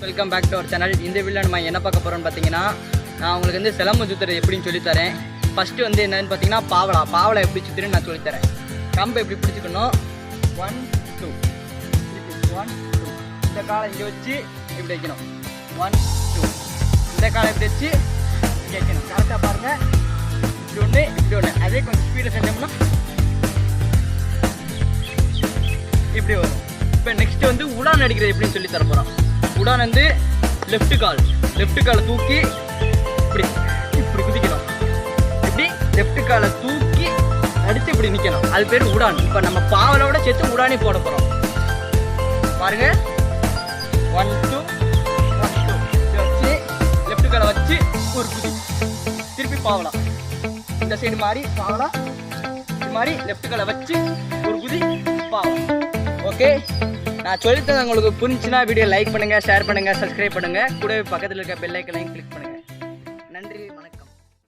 Welcome back to our channel. இந்த வீடியோவில் நம்ம என்ன பார்க்க போகிறோம்னு பார்த்தீங்கன்னா, நான் உங்களுக்கு வந்து சிலம்பு சுற்றுறது எப்படின்னு சொல்லித்தரேன். ஃபஸ்ட்டு வந்து என்னென்னு பார்த்தீங்கன்னா, பாவலா எப்படி சுற்றுறேன்னு நான் சொல்லித்தரேன். கம்பை எப்படி பிடிச்சிக்கணும், 1 2 1 2. இந்த காலை இங்கே வச்சு இப்படி வைக்கணும், 1 2. இந்த காலை இப்படி வச்சு இங்கே வைக்கணும். கரெக்டாக பாருங்கள், இப்படி ஒன்று அதே கொஞ்சம் ஸ்பீடில் செஞ்சோம்னா இப்படி வரும். இப்போ நெக்ஸ்ட்டு வந்து உடான் அடிக்கிறது எப்படின்னு சொல்லி தர போகிறோம். உடான் வந்து லெஃப்ட் காலை தூக்கி இப்படி குதிக்கணும். இப்படி லெஃப்ட் காலை தூக்கி அடித்து இப்படி நிற்கணும். அது பேர் உடான். இப்போ நம்ம பாவலோட சேர்த்து உடானே போட போகிறோம். பாருங்க, 1 2 1 2 வச்சு லெஃப்ட் காலை வச்சு ஒரு குதி, திருப்பி பாவலா. இந்த சைடு மாதிரி பாவலா, இது மாதிரி லெஃப்ட் காலை வச்சு ஒரு குதி பாவலா. ஓகே, நான் சொல்லித்தரேன். உங்களுக்கு புரிஞ்சுன்னா வீடியோ லைக் பண்ணுங்கள், ஷேர் பண்ணுங்கள், சப்ஸ்கிரைப் பண்ணுங்கள். கூடவே பக்கத்தில் இருக்க பெல் ஐக்கனையும் கிளிக் பண்ணுங்கள்.